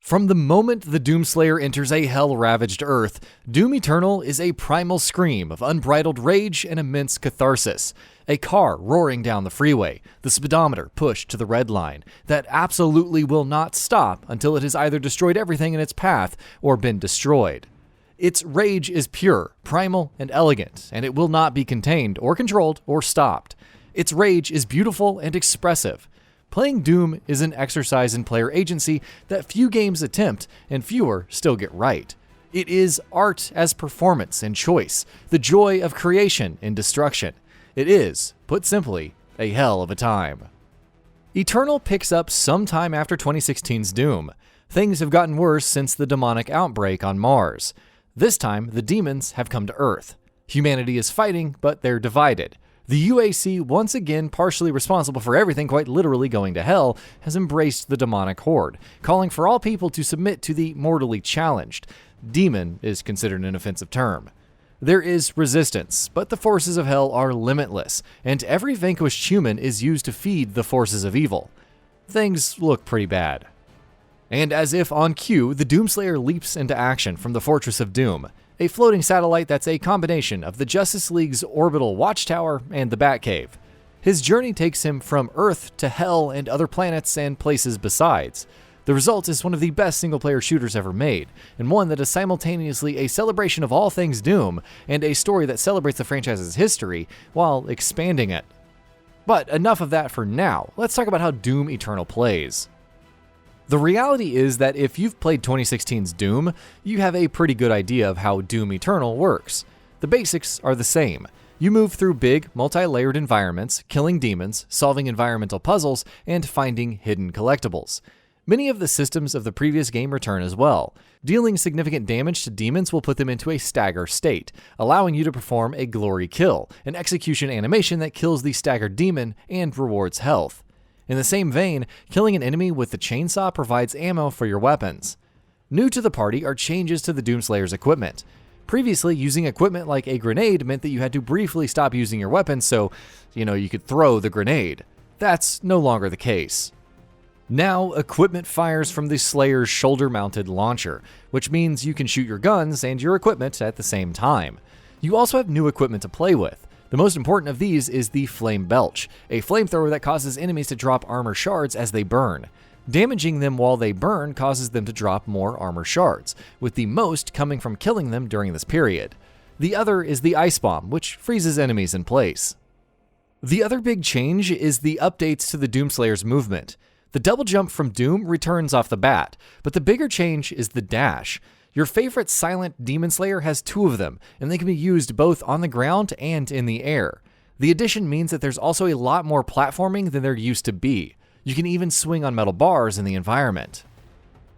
From the moment the Doomslayer enters a hell-ravaged Earth, Doom Eternal is a primal scream of unbridled rage and immense catharsis. A car roaring down the freeway, the speedometer pushed to the red line, that absolutely will not stop until it has either destroyed everything in its path or been destroyed. Its rage is pure, primal, and elegant, and it will not be contained or controlled or stopped. Its rage is beautiful and expressive. Playing Doom is an exercise in player agency that few games attempt and fewer still get right. It is art as performance and choice, the joy of creation and destruction. It is, put simply, a hell of a time. Eternal picks up sometime after 2016's Doom. Things have gotten worse since the demonic outbreak on Mars. This time, the demons have come to Earth. Humanity is fighting, but they're divided. The UAC, once again partially responsible for everything quite literally going to hell, has embraced the demonic horde, calling for all people to submit to the mortally challenged. Demon is considered an offensive term. There is resistance, but the forces of hell are limitless, and every vanquished human is used to feed the forces of evil. Things look pretty bad. And as if on cue, the Doomslayer leaps into action from the Fortress of Doom, a floating satellite that's a combination of the Justice League's orbital watchtower and the Batcave. His journey takes him from Earth to Hell and other planets and places besides. The result is one of the best single-player shooters ever made, and one that is simultaneously a celebration of all things Doom and a story that celebrates the franchise's history while expanding it. But enough of that for now. Let's talk about how Doom Eternal plays. The reality is that if you've played 2016's Doom, you have a pretty good idea of how Doom Eternal works. The basics are the same. You move through big, multi-layered environments, killing demons, solving environmental puzzles, and finding hidden collectibles. Many of the systems of the previous game return as well. Dealing significant damage to demons will put them into a stagger state, allowing you to perform a glory kill, an execution animation that kills the staggered demon and rewards health. In the same vein, killing an enemy with the chainsaw provides ammo for your weapons. New to the party are changes to the Doomslayer's equipment. Previously, using equipment like a grenade meant that you had to briefly stop using your weapon so, you could throw the grenade. That's no longer the case. Now, equipment fires from the Slayer's shoulder-mounted launcher, which means you can shoot your guns and your equipment at the same time. You also have new equipment to play with. The most important of these is the Flame Belch, a flamethrower that causes enemies to drop armor shards as they burn. Damaging them while they burn causes them to drop more armor shards, with the most coming from killing them during this period. The other is the Ice Bomb, which freezes enemies in place. The other big change is the updates to the Doomslayer's movement. The double jump from Doom returns off the bat, but the bigger change is the dash. Your favorite silent Demon Slayer has two of them, and they can be used both on the ground and in the air. The addition means that there's also a lot more platforming than there used to be. You can even swing on metal bars in the environment.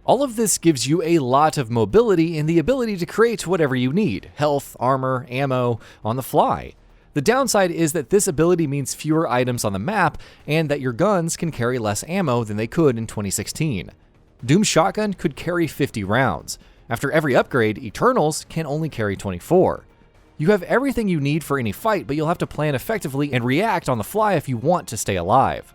All of this gives you a lot of mobility and the ability to create whatever you need, health, armor, ammo, on the fly. The downside is that this ability means fewer items on the map, and that your guns can carry less ammo than they could in 2016. Doom's shotgun could carry 50 rounds. After every upgrade, Eternals can only carry 24. You have everything you need for any fight, but you'll have to plan effectively and react on the fly if you want to stay alive.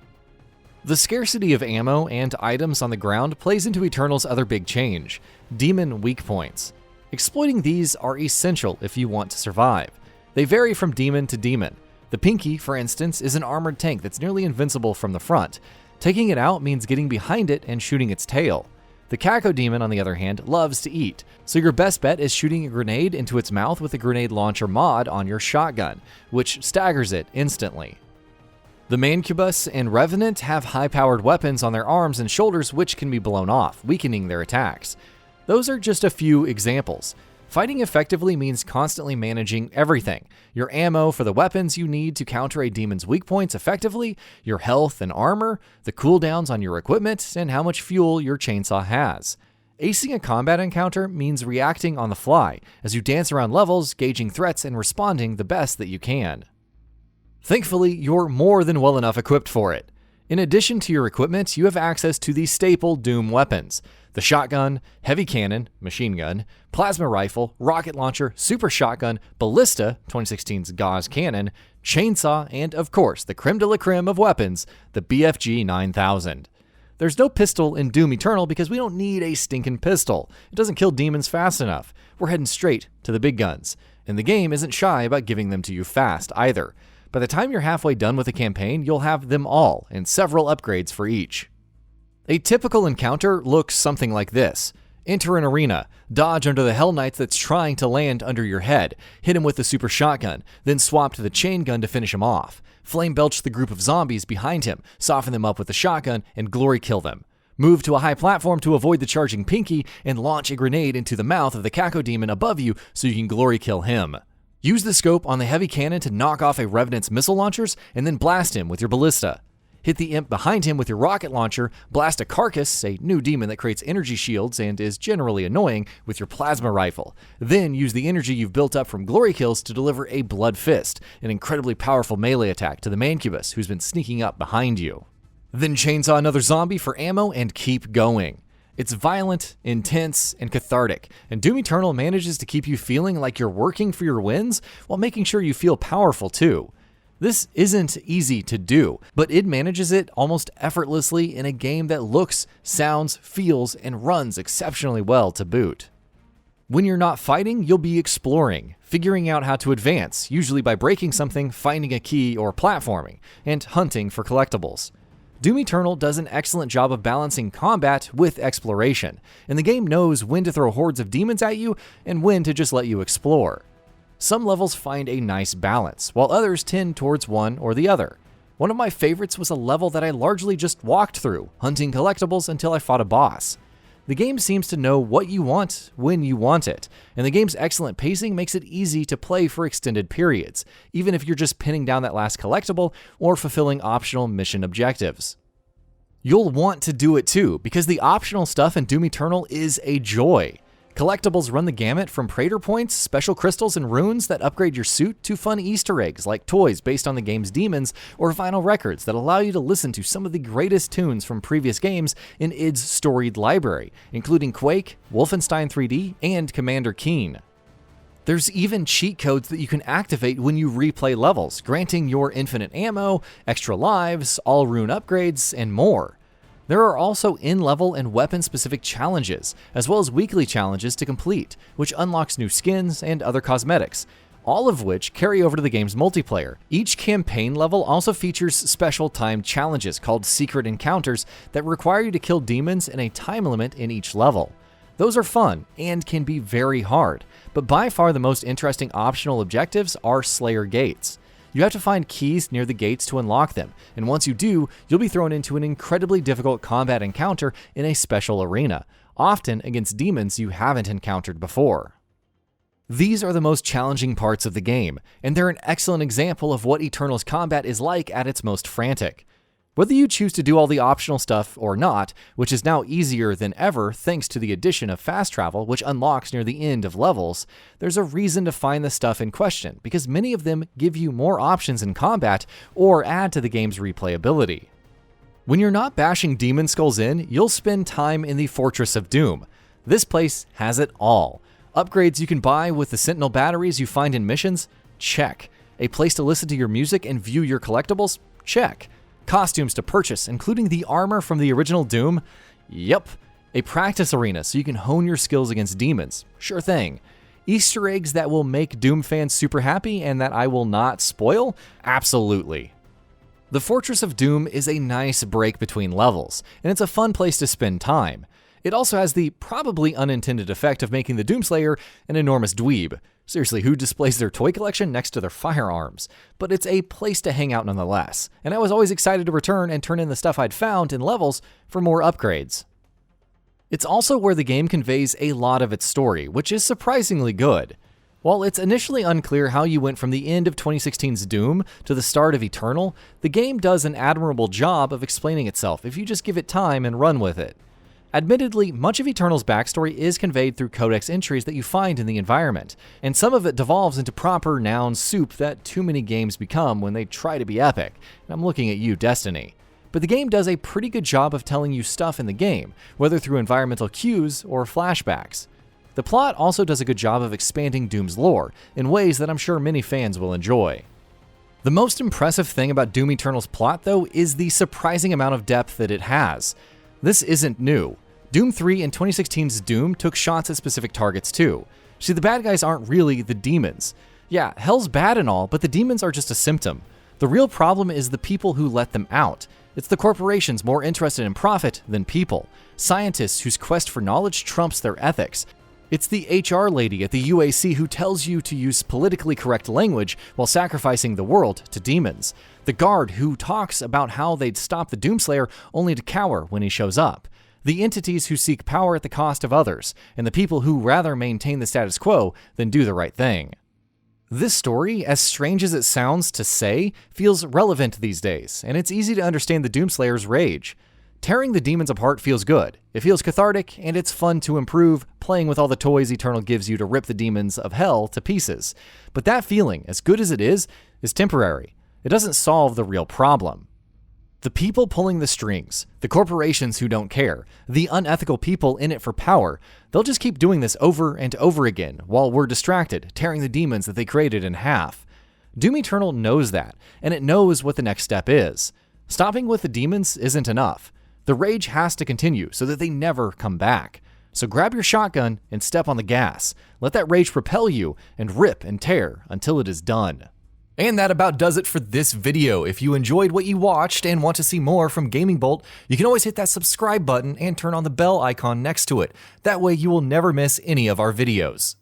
The scarcity of ammo and items on the ground plays into Eternal's other big change, demon weak points. Exploiting these are essential if you want to survive. They vary from demon to demon. The Pinky, for instance, is an armored tank that's nearly invincible from the front. Taking it out means getting behind it and shooting its tail. The Caco Demon, on the other hand, loves to eat, so your best bet is shooting a grenade into its mouth with a grenade launcher mod on your shotgun, which staggers it instantly. The Mancubus and Revenant have high-powered weapons on their arms and shoulders which can be blown off, weakening their attacks. Those are just a few examples. Fighting effectively means constantly managing everything. Your ammo for the weapons you need to counter a demon's weak points effectively, your health and armor, the cooldowns on your equipment, and how much fuel your chainsaw has. Acing a combat encounter means reacting on the fly, as you dance around levels, gauging threats and responding the best that you can. Thankfully, you're more than well enough equipped for it. In addition to your equipment, you have access to the staple Doom weapons: the shotgun, heavy cannon, machine gun, plasma rifle, rocket launcher, super shotgun, ballista, 2016's Gauss cannon, chainsaw, and of course, the creme de la creme of weapons, the BFG 9000. There's no pistol in Doom Eternal because we don't need a stinking pistol. It doesn't kill demons fast enough. We're heading straight to the big guns. And the game isn't shy about giving them to you fast either. By the time you're halfway done with the campaign, you'll have them all and several upgrades for each. A typical encounter looks something like this. Enter an arena, dodge under the Hell Knight that's trying to land under your head, hit him with the super shotgun, then swap to the chain gun to finish him off. Flame belch the group of zombies behind him, soften them up with the shotgun, and glory kill them. Move to a high platform to avoid the charging Pinky, and launch a grenade into the mouth of the Caco demon above you so you can glory kill him. Use the scope on the heavy cannon to knock off a Revenant's missile launchers, and then blast him with your ballista. Hit the imp behind him with your rocket launcher, blast a Carcass, a new demon that creates energy shields and is generally annoying, with your plasma rifle. Then use the energy you've built up from glory kills to deliver a Blood Fist, an incredibly powerful melee attack to the Mancubus who's been sneaking up behind you. Then chainsaw another zombie for ammo and keep going. It's violent, intense, and cathartic, and Doom Eternal manages to keep you feeling like you're working for your wins while making sure you feel powerful too. This isn't easy to do, but it manages it almost effortlessly in a game that looks, sounds, feels, and runs exceptionally well to boot. When you're not fighting, you'll be exploring, figuring out how to advance, usually by breaking something, finding a key, or platforming, and hunting for collectibles. Doom Eternal does an excellent job of balancing combat with exploration, and the game knows when to throw hordes of demons at you and when to just let you explore. Some levels find a nice balance, while others tend towards one or the other. One of my favorites was a level that I largely just walked through, hunting collectibles until I fought a boss. The game seems to know what you want when you want it, and the game's excellent pacing makes it easy to play for extended periods, even if you're just pinning down that last collectible or fulfilling optional mission objectives. You'll want to do it too, because the optional stuff in Doom Eternal is a joy. Collectibles run the gamut from Praetor points, special crystals, and runes that upgrade your suit to fun Easter eggs like toys based on the game's demons or vinyl records that allow you to listen to some of the greatest tunes from previous games in id's storied library, including Quake, Wolfenstein 3D, and Commander Keen. There's even cheat codes that you can activate when you replay levels, granting your infinite ammo, extra lives, all rune upgrades, and more. There are also in-level and weapon-specific challenges, as well as weekly challenges to complete, which unlocks new skins and other cosmetics, all of which carry over to the game's multiplayer. Each campaign level also features special timed challenges called Secret Encounters that require you to kill demons in a time limit in each level. Those are fun and can be very hard, but by far the most interesting optional objectives are Slayer Gates. You have to find keys near the gates to unlock them, and once you do, you'll be thrown into an incredibly difficult combat encounter in a special arena, often against demons you haven't encountered before. These are the most challenging parts of the game, and they're an excellent example of what Eternal's combat is like at its most frantic. Whether you choose to do all the optional stuff or not, which is now easier than ever thanks to the addition of fast travel, which unlocks near the end of levels, there's a reason to find the stuff in question, because many of them give you more options in combat or add to the game's replayability. When you're not bashing demon skulls in, you'll spend time in the Fortress of Doom. This place has it all. Upgrades you can buy with the Sentinel batteries you find in missions? Check. A place to listen to your music and view your collectibles? Check. Costumes to purchase, including the armor from the original Doom? Yep. A practice arena so you can hone your skills against demons? Sure thing. Easter eggs that will make Doom fans super happy and that I will not spoil? Absolutely. The Fortress of Doom is a nice break between levels, and it's a fun place to spend time. It also has the probably unintended effect of making the Doomslayer an enormous dweeb. Seriously, who displays their toy collection next to their firearms? But it's a place to hang out nonetheless, and I was always excited to return and turn in the stuff I'd found in levels for more upgrades. It's also where the game conveys a lot of its story, which is surprisingly good. While it's initially unclear how you went from the end of 2016's Doom to the start of Eternal, the game does an admirable job of explaining itself if you just give it time and run with it. Admittedly, much of Eternal's backstory is conveyed through codex entries that you find in the environment, and some of it devolves into proper noun soup that too many games become when they try to be epic. And I'm looking at you, Destiny. But the game does a pretty good job of telling you stuff in the game, whether through environmental cues or flashbacks. The plot also does a good job of expanding Doom's lore in ways that I'm sure many fans will enjoy. The most impressive thing about Doom Eternal's plot, though, is the surprising amount of depth that it has. This isn't new. Doom 3 and 2016's Doom took shots at specific targets too. See, the bad guys aren't really the demons. Yeah, hell's bad and all, but the demons are just a symptom. The real problem is the people who let them out. It's the corporations more interested in profit than people. Scientists whose quest for knowledge trumps their ethics. It's the HR lady at the UAC who tells you to use politically correct language while sacrificing the world to demons. The guard who talks about how they'd stop the Doomslayer only to cower when he shows up. The entities who seek power at the cost of others, and the people who rather maintain the status quo than do the right thing. This story, as strange as it sounds to say, feels relevant these days, and it's easy to understand the Doomslayer's rage. Tearing the demons apart feels good. It feels cathartic, and it's fun to improve, playing with all the toys Eternal gives you to rip the demons of hell to pieces. But that feeling, as good as it is temporary. It doesn't solve the real problem. The people pulling the strings, the corporations who don't care, the unethical people in it for power, they'll just keep doing this over and over again while we're distracted, tearing the demons that they created in half. Doom Eternal knows that, and it knows what the next step is. Stopping with the demons isn't enough. The rage has to continue so that they never come back. So grab your shotgun and step on the gas. Let that rage propel you and rip and tear until it is done. And that about does it for this video. If you enjoyed what you watched and want to see more from GamingBolt, you can always hit that subscribe button and turn on the bell icon next to it. That way you will never miss any of our videos.